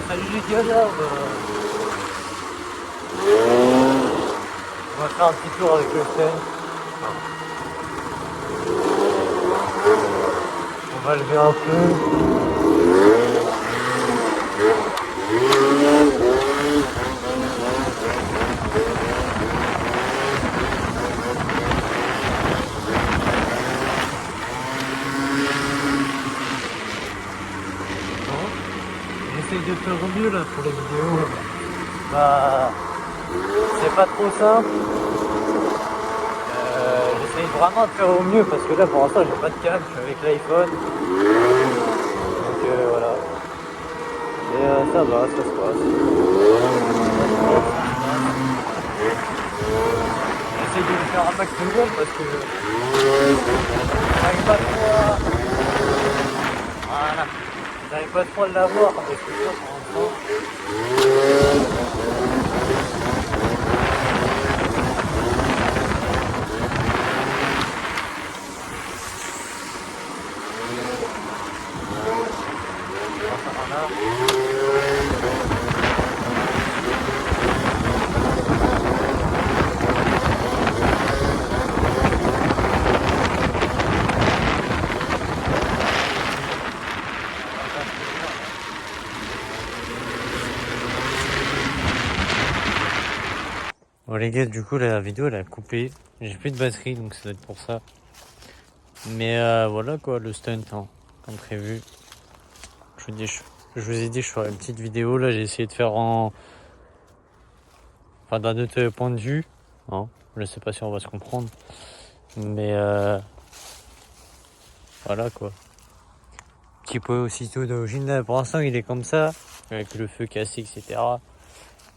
Salut les gars, là, on va faire un petit tour avec le stand. On va lever un peu. J'essaye de faire au mieux là pour les vidéos. Bah, c'est pas trop simple. J'essaye vraiment de faire au mieux parce que là pour l'instant j'ai pas de câble, je suis avec l'iPhone. Donc voilà. Et ça va, ça se passe. J'essaye de le faire un maximum parce que j'arrive pas trop à... Voilà. J'arrive pas trop à l'avoir avec le temps pour l'instant. Bon les gars, du coup la vidéo elle a coupé, j'ai plus de batterie donc ça doit être pour ça. Mais voilà quoi, le stunt hein, comme prévu. Je vous ai dit je ferai une petite vidéo là, j'ai essayé de faire d'un autre point de vue. Hein. Je sais pas si on va se comprendre. Mais voilà quoi. Petit peu aussitôt d'origine là, pour l'instant il est comme ça, avec le feu cassé, etc.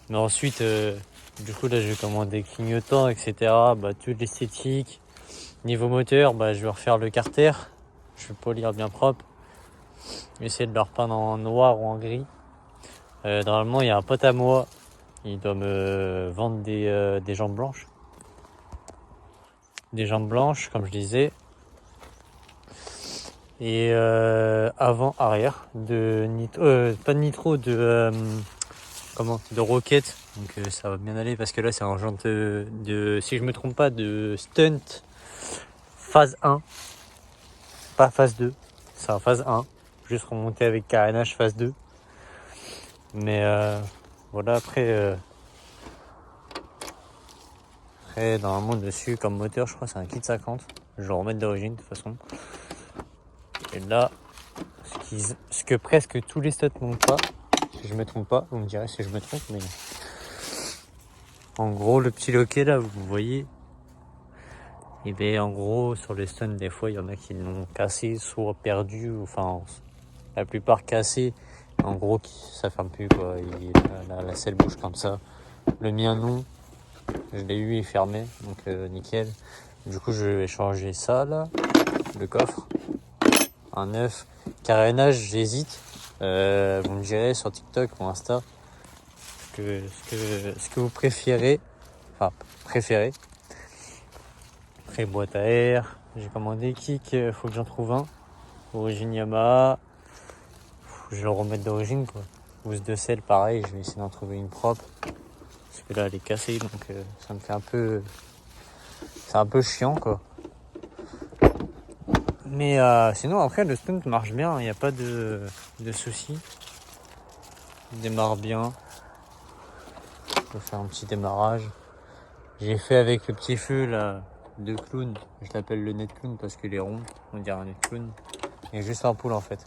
Mais ensuite, du coup là je vais commander clignotant, etc. Bah toute l'esthétique. Niveau moteur, bah je vais refaire le carter. Je vais polir bien propre. Essayer de le repeindre en noir ou en gris. Normalement il y a un pote à moi. Il doit me vendre des jambes blanches. Des jambes blanches, comme je disais. Et avant, arrière, de nitro, pas de nitro, de roquette. Donc ça va bien aller parce que là c'est un genre si je me trompe pas, de stunt phase 1. Pas phase 2. C'est en phase 1. Juste remonter avec carénage phase 2. Mais voilà, après normalement dessus comme moteur je crois c'est un kit 50. Je vais le remettre d'origine de toute façon. Et là ce que presque tous les studs n'ont pas, si je me trompe pas, vous me direz si je me trompe, mais en gros le petit loquet là vous voyez, et bien en gros sur les stuns des fois il y en a qui l'ont cassé, soit perdu, enfin la plupart cassés, en gros ça ferme plus quoi, la selle bouge comme ça. Le mien non, je l'ai eu, il est fermé, donc nickel. Du coup je vais changer ça là, le coffre, un neuf. Carénage j'hésite, vous me direz sur TikTok ou Insta ce que vous préférez. Après boîte à air, j'ai commandé kick, faut que j'en trouve un. Origine Yamaha, je vais le remettre d'origine quoi. Housse de selle pareil, je vais essayer d'en trouver une propre. Parce que là elle est cassée donc ça me fait c'est un peu chiant quoi. Mais sinon après le stunt marche bien, il n'y a pas de soucis. Il démarre bien. Je vais faire un petit démarrage. J'ai fait avec le petit feu là de clown. Je l'appelle le net clown parce qu'il est rond. On dirait un net clown. Il est juste un poule en fait.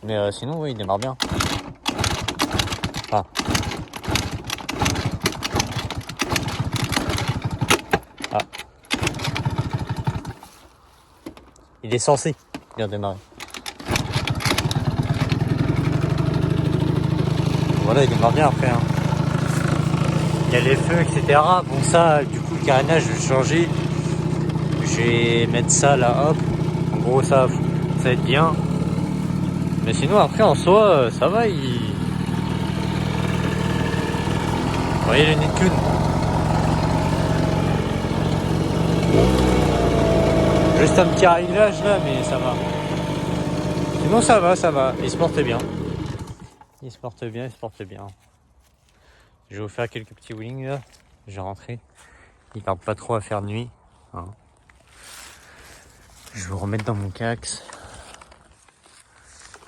Mais sinon oui il démarre bien. Ah. Ah. Il est censé bien démarrer. Voilà, il démarre bien après. Hein. Il y a les feux, etc. Bon ça, du coup le carénage je vais changer. Je vais mettre ça là, hop. En gros ça va être bien. Mais sinon après en soi, ça va. Vous voyez le nid de clown. Juste un petit réglage là, mais ça va. Sinon ça va, il se porte bien. Il se porte bien, il se porte bien. Je vais vous faire quelques petits wheelings là. Je vais rentrer. Il tarde pas trop à faire nuit. Hein. Je vais vous remettre dans mon cax.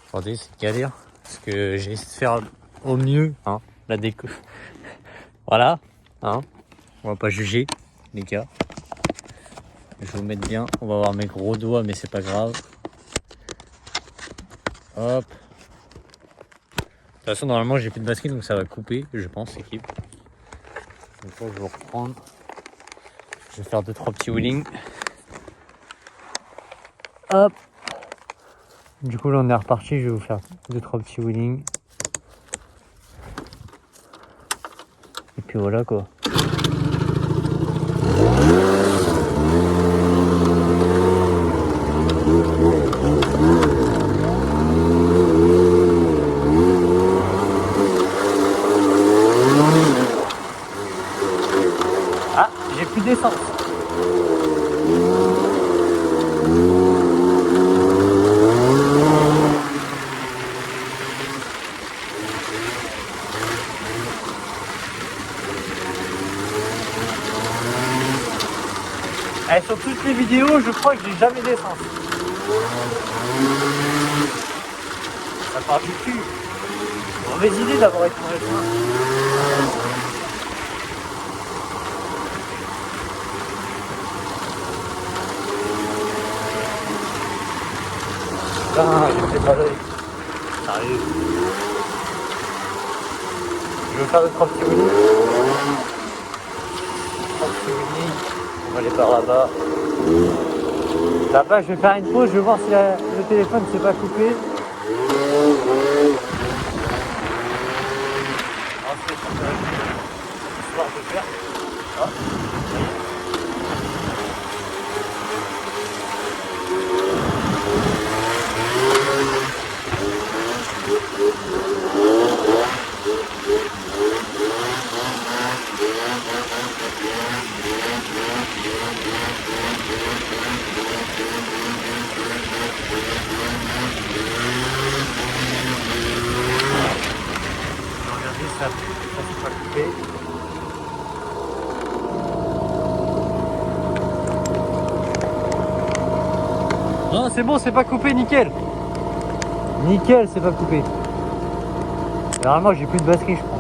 Attendez, c'est galère. Parce que j'ai essayé de faire au mieux hein, la déco. Voilà. Hein. On va pas juger, les gars. Je vais vous mettre bien. On va avoir mes gros doigts, mais c'est pas grave. Hop. De toute façon, normalement, j'ai plus de batterie, donc ça va couper, je pense, équipe. Donc là, je vais reprendre. Je vais faire 2-3 petits wheelings. Hop. Du coup, là, on est reparti. Je vais vous faire 2-3 petits wheelings. Et puis voilà, quoi. Ah, j'ai plus d'essence. Et sur toutes les vidéos, je crois que j'ai jamais d'essence. Ça part du cul. Mauvaise idée d'avoir été dans les chemins. Ah, j'ai fait pas l'œil. Sérieux. Je vais faire 2-3 petits wheelings. 3 petits wheelings. On va aller par là-bas. Là-bas, je vais faire une pause. Je vais voir si le téléphone ne s'est pas coupé. Ensuite, histoire de faire. Hop. Regardez, ça s'est pas coupé. Non, c'est bon, c'est pas coupé, nickel. Nickel, c'est pas coupé. Normalement, j'ai plus de batterie, je pense.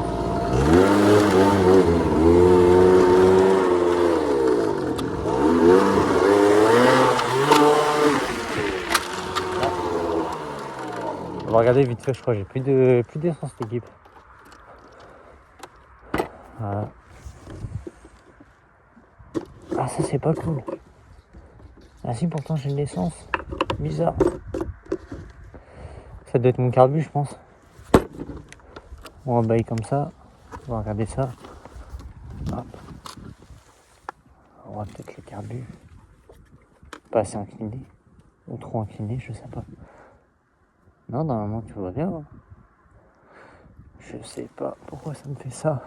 On va regarder vite fait, je crois que j'ai plus d'essence l'équipe. Voilà. Ah ça c'est pas cool. Ah si pourtant j'ai de l'essence. Bizarre. Ça doit être mon carbu je pense. On va bailler comme ça. On va regarder ça. Hop. On va peut-être le carbu. Pas assez incliné. Ou trop incliné, je sais pas. Non, normalement tout va bien. Hein. Je sais pas pourquoi ça me fait ça.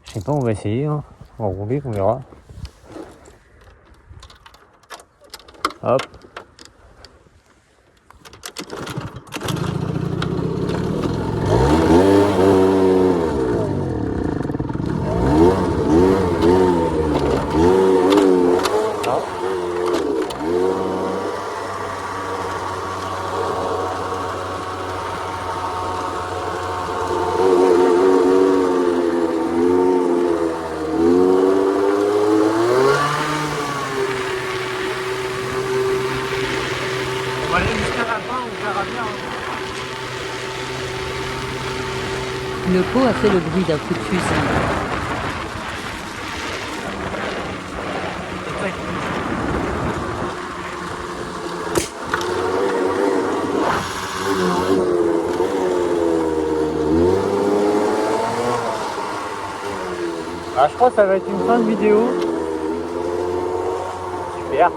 Je sais pas, on va essayer. Hein. On va rouler, on verra. Hop. On va aller jusqu'à la fin, on verra bien. Le pot a fait le bruit d'un coup de fusil. Ah, je crois que ça va être une fin de vidéo. Super.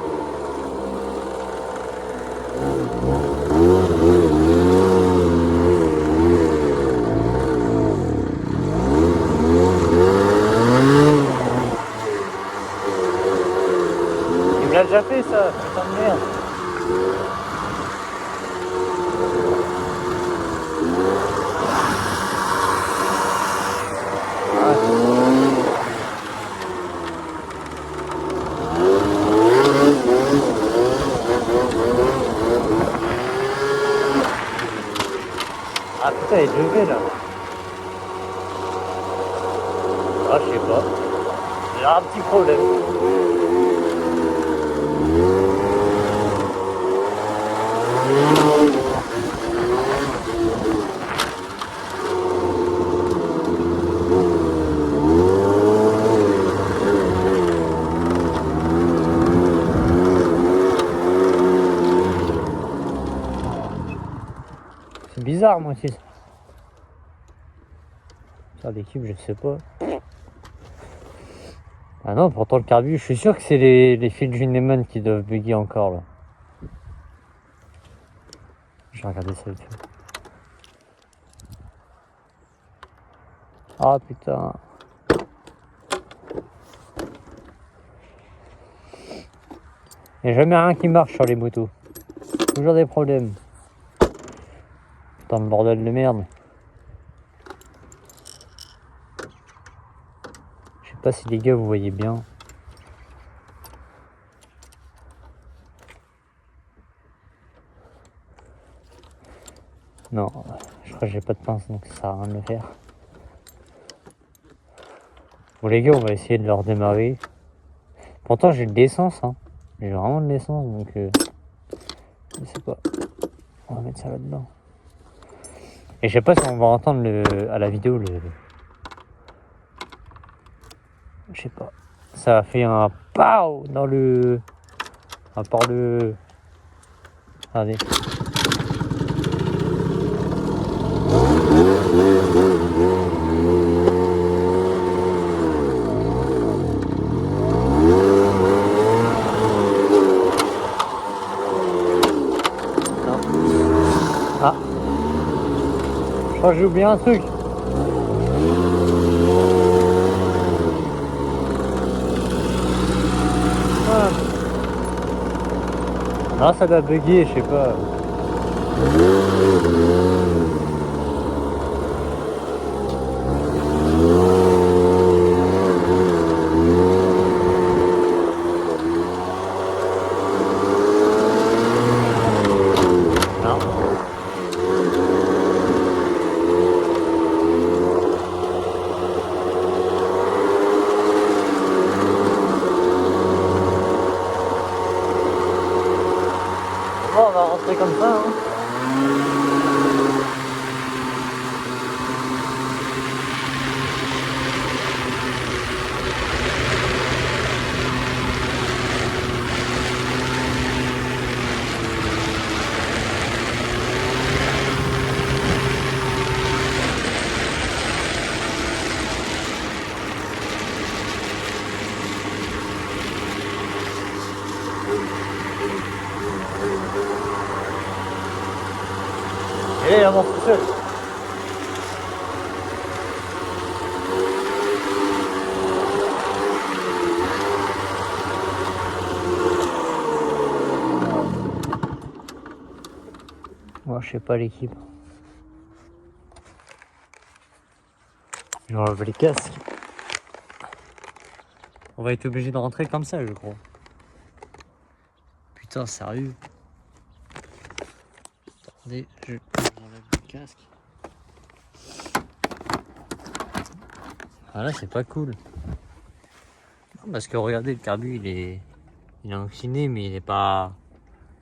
Il me l'a déjà fait ça, putain de merde. Ah putain, il devait là. Ah, je sais pas. J'ai un petit problème. C'est bizarre, moi aussi. Ça, l'équipe, je sais pas. Ah non, pourtant le carbu, je suis sûr que c'est les fils du Neyman qui doivent bugger encore là. Je vais regarder ça vite fait. Ah putain. Il n'y a jamais rien qui marche sur les motos. Toujours des problèmes. Putain de bordel de merde. Je sais pas si les gars vous voyez bien. Non, je crois que j'ai pas de pince donc ça sert à rien de le faire. Bon les gars, on va essayer de leur démarrer. Pourtant j'ai de l'essence, hein. J'ai vraiment de l'essence donc je sais pas. On va mettre ça là-dedans. Et je sais pas si on va entendre à la vidéo le. Je sais pas. Ça a fait un PAO dans le. À part le. Regardez. Ah. Je crois que j'ai oublié un truc. Ah. Non, ça doit bugger, je sais pas. Bon, on va rentrer comme ça. Hein. Et il avance tout seul. Moi, je sais pas l'équipe. J'enlève les casques. On va être obligé de rentrer comme ça, je crois. Putain, sérieux. Attendez, j'enlève le casque. Ah là, c'est pas cool. Non, parce que regardez, le carbu, il est incliné, mais il est pas.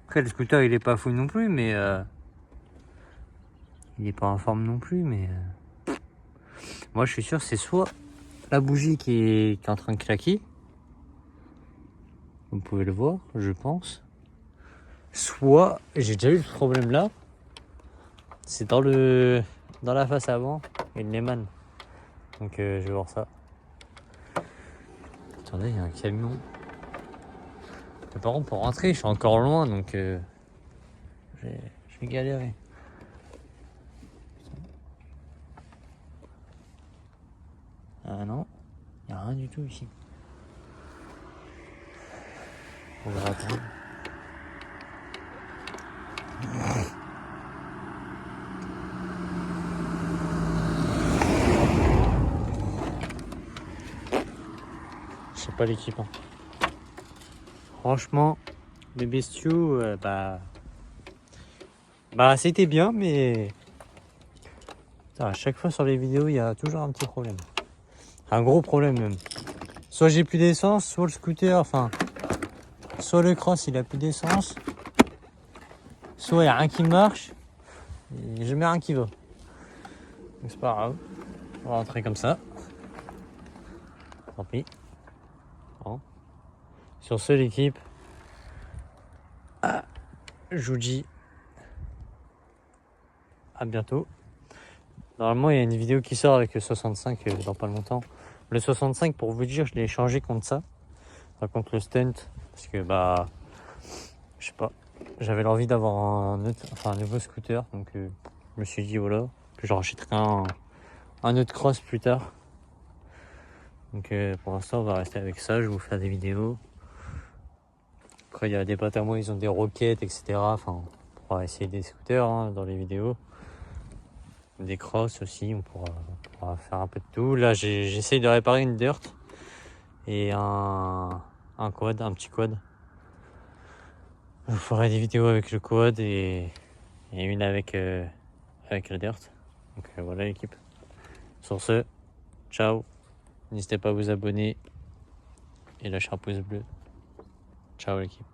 Après, le scooter, il est pas fou non plus, mais il est pas en forme non plus, mais moi, je suis sûr, c'est soit la bougie qui est en train de claquer. Vous pouvez le voir, je pense. Soit, j'ai déjà eu ce problème là. C'est dans la face avant et le Neyman. Donc je vais voir ça. Attendez, il y a un camion. Mais par contre, pour rentrer, je suis encore loin, donc je vais galérer. Ah non, il n'y a rien du tout ici. On va attendre. Je sais pas l'équipe. Hein. Franchement, les bestiaux, bah c'était bien, mais Putain, à chaque fois sur les vidéos, il y a toujours un petit problème. Un gros problème même. Soit j'ai plus d'essence, soit le scooter, enfin, soit le cross il a plus d'essence, soit il n'y a rien qui marche, et jamais rien qui va. Donc c'est pas grave, on va rentrer comme ça. Tant pis. Bon. Sur ce, l'équipe, je vous dis à bientôt. Normalement, il y a une vidéo qui sort avec le 65 dans pas longtemps. Le 65, pour vous dire, je l'ai échangé contre ça, enfin, contre le stunt, parce que bah, je sais pas, j'avais l'envie d'avoir un nouveau scooter, donc je me suis dit voilà, que j'en rachèterai un autre cross plus tard. Donc pour l'instant, on va rester avec ça. Je vais vous faire des vidéos. Après, il y a des potes à moi, ils ont des roquettes, etc. Enfin, on pourra essayer des scooters hein, dans les vidéos. Des crosses aussi, on pourra faire un peu de tout. Là, j'essaye de réparer une dirt et un quad, un petit quad. Je vous ferai des vidéos avec le quad et une avec la dirt. Donc voilà l'équipe. Sur ce, ciao. N'hésitez pas à vous abonner et lâcher un pouce bleu. Ciao l'équipe.